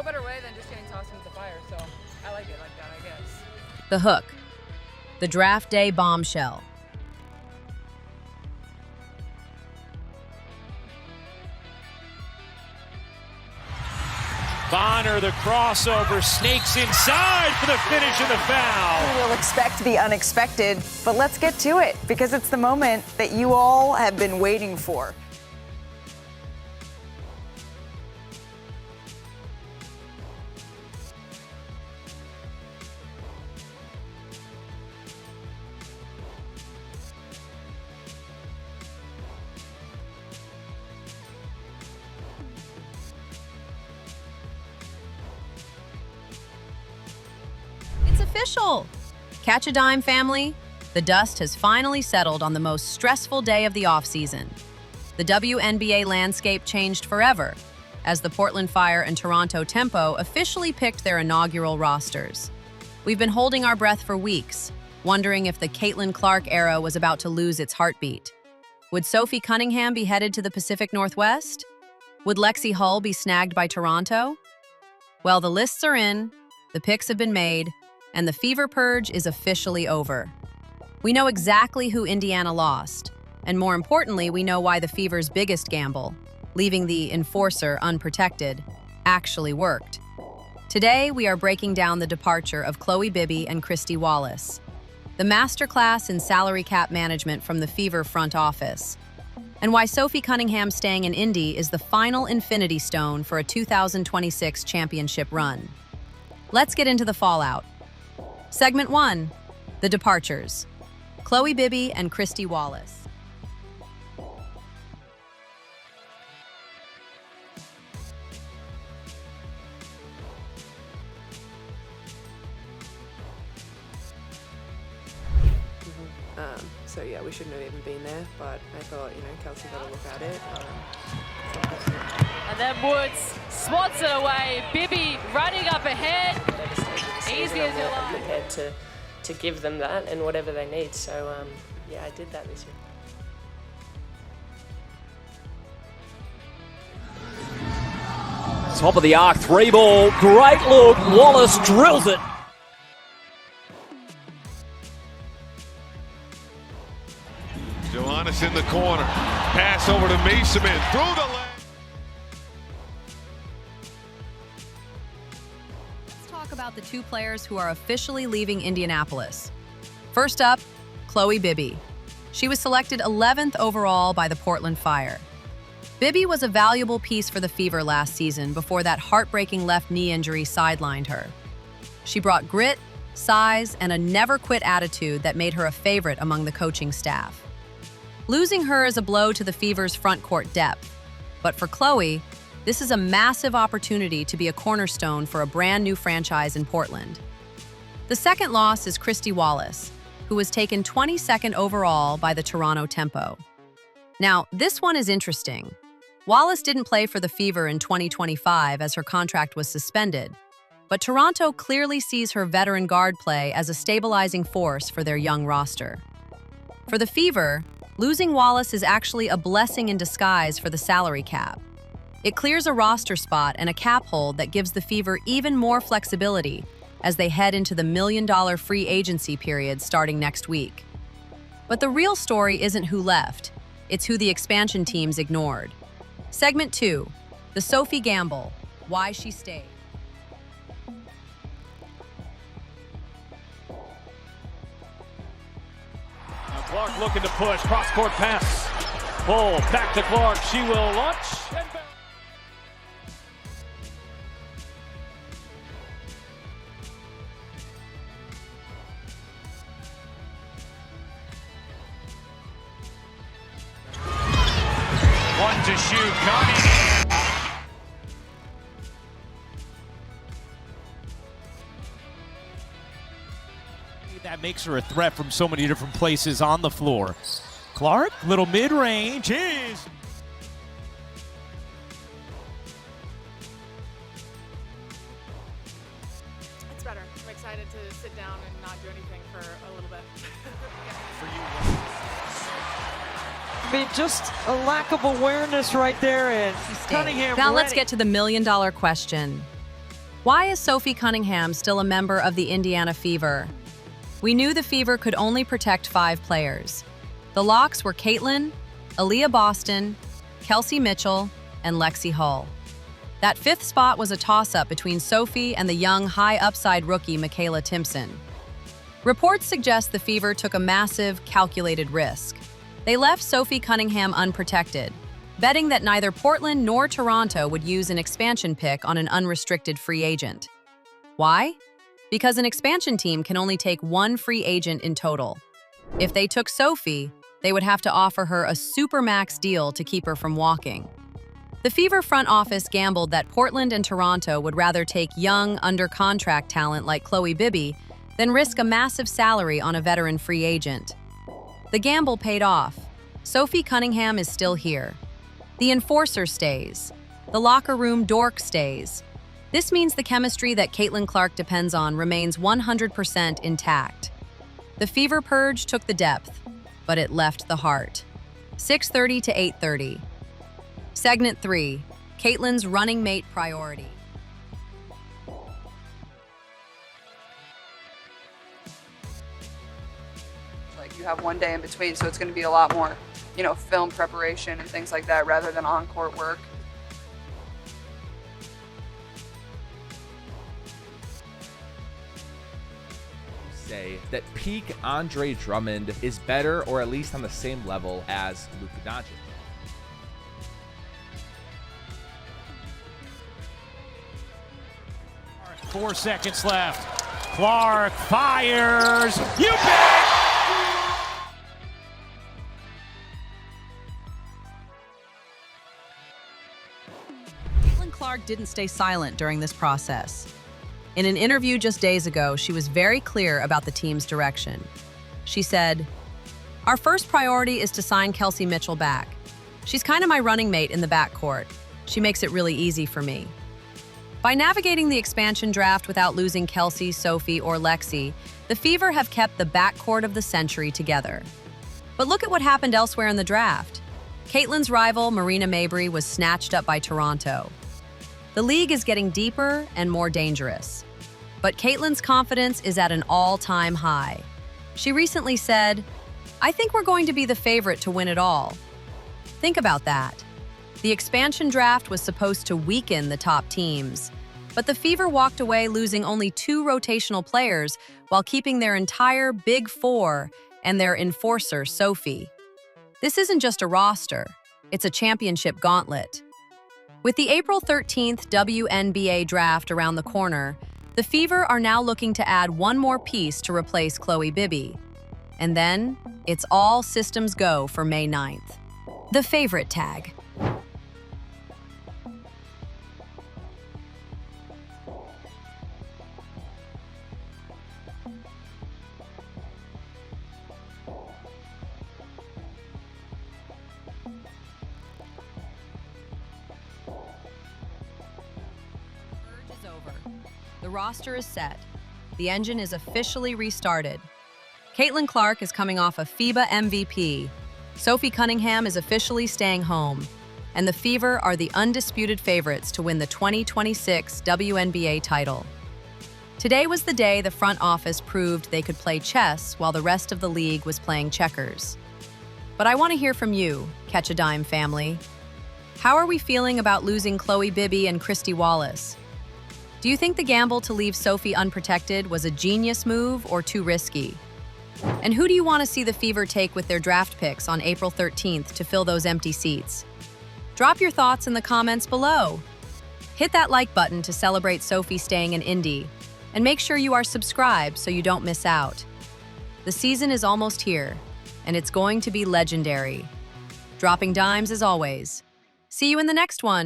better way than just getting tossed into the fire, so I like it like that, I guess. The hook. The draft day bombshell. Bonner, the crossover, snakes inside for the finish of the foul. We'll expect the unexpected, but let's get to it because it's the moment that you all have been waiting for. It's official! Catch a dime, family. The dust has finally settled on the most stressful day of the offseason. The WNBA landscape changed forever as the Portland Fire and Toronto Tempo officially picked their inaugural rosters. We've been holding our breath for weeks, wondering if the Caitlin Clark era was about to lose its heartbeat. Would Sophie Cunningham be headed to the Pacific Northwest? Would Lexi Hull be snagged by Toronto? Well, the lists are in, the picks have been made, and the Fever Purge is officially over. We know exactly who Indiana lost, and more importantly, we know why the Fever's biggest gamble, leaving the enforcer unprotected, actually worked. Today, we are breaking down the departure of Chloe Bibby and Christy Wallace, the masterclass in salary cap management from the Fever front office, and why Sophie Cunningham staying in Indy is the final infinity stone for a 2026 championship run. Let's get into the fallout. Segment 1, the departures. Chloe Bibby and Christy Wallace. So yeah, we shouldn't have even been there, but I thought, Kelsey got a look at it. And then Woods swats it away. Bibby running up ahead. Easy as you like. I'm prepared to give them that and whatever they need. So yeah, I did that this year. Top of the arc, 3-ball, great look, Wallace drills it. Johannes in the corner, pass over to Meeseman, through the lane. Let's talk about the two players who are officially leaving Indianapolis. First up, Chloe Bibby. She was selected 11th overall by the Portland Fire. Bibby was a valuable piece for the Fever last season before that heartbreaking left knee injury sidelined her. She brought grit, size, and a never-quit attitude that made her a favorite among the coaching staff. Losing her is a blow to the Fever's front court depth. But for Chloe, this is a massive opportunity to be a cornerstone for a brand new franchise in Portland. The second loss is Christy Wallace, who was taken 22nd overall by the Toronto Tempo. Now, this one is interesting. Wallace didn't play for the Fever in 2025 as her contract was suspended, but Toronto clearly sees her veteran guard play as a stabilizing force for their young roster. For the Fever, losing Wallace is actually a blessing in disguise for the salary cap. It clears a roster spot and a cap hold that gives the Fever even more flexibility as they head into the $1 million free agency period starting next week. But the real story isn't who left, it's who the expansion teams ignored. Segment 2, the Sophie Gamble, why she stayed. Clark looking to push, cross-court pass. Pull, back to Clark, she will launch. One to shoot, Cunningham. That makes her a threat from so many different places on the floor. Clark, little mid-range is. It's better. I'm excited to sit down and not do anything for a little bit. I mean, just a lack of awareness right there, and Cunningham Now ready. let's get to the $1 million question. Why is Sophie Cunningham still a member of the Indiana Fever? We knew the Fever could only protect 5 players. The locks were Caitlin, Aaliyah Boston, Kelsey Mitchell, and Lexi Hull. That 5th spot was a toss-up between Sophie and the young, high-upside rookie Michaela Timpson. Reports suggest the Fever took a massive, calculated risk. They left Sophie Cunningham unprotected, betting that neither Portland nor Toronto would use an expansion pick on an unrestricted free agent. Why? Because an expansion team can only take 1 free agent in total. If they took Sophie, they would have to offer her a supermax deal to keep her from walking. The Fever front office gambled that Portland and Toronto would rather take young, under-contract talent like Chloe Bibby than risk a massive salary on a veteran free agent. The gamble paid off. Sophie Cunningham is still here. The enforcer stays. The locker room dork stays. This means the chemistry that Caitlin Clark depends on remains 100% intact. The Fever purge took the depth, but it left the heart. 6:30 to 8:30. Segment 3, Caitlin's running mate priority. Like, you have one day in between, so it's going to be a lot more, film preparation and things like that rather than on-court work. Say that peak Andre Drummond is better or at least on the same level as Luka Doncic. Four seconds left. Clark fires. You bet! Caitlin Clark didn't stay silent during this process. In an interview just days ago, she was very clear about the team's direction. She said, "Our first priority is to sign Kelsey Mitchell back. She's kind of my running mate in the backcourt. She makes it really easy for me." By navigating the expansion draft without losing Kelsey, Sophie, or Lexi, the Fever have kept the backcourt of the century together. But look at what happened elsewhere in the draft. Caitlin's rival, Marina Mabrey, was snatched up by Toronto. The league is getting deeper and more dangerous. But Caitlin's confidence is at an all-time high. She recently said, "I think we're going to be the favorite to win it all." Think about that. The expansion draft was supposed to weaken the top teams, but the Fever walked away losing only 2 rotational players while keeping their entire Big Four and their enforcer, Sophie. This isn't just a roster, it's a championship gauntlet. With the April 13th WNBA draft around the corner, the Fever are now looking to add one more piece to replace Chloe Bibby. And then, it's all systems go for May 9th. The favorite tag. Purge is over. The roster is set. The engine is officially restarted. Caitlin Clark is coming off a FIBA MVP. Sophie Cunningham is officially staying home. And the Fever are the undisputed favorites to win the 2026 WNBA title. Today was the day the front office proved they could play chess while the rest of the league was playing checkers. But I want to hear from you, Catch a Dime family. How are we feeling about losing Chloe Bibby and Christy Wallace? Do you think the gamble to leave Sophie unprotected was a genius move or too risky? And who do you want to see the Fever take with their draft picks on April 13th to fill those empty seats? Drop your thoughts in the comments below. Hit that like button to celebrate Sophie staying in Indy, and make sure you are subscribed so you don't miss out. The season is almost here, and it's going to be legendary. Dropping dimes as always. See you in the next one.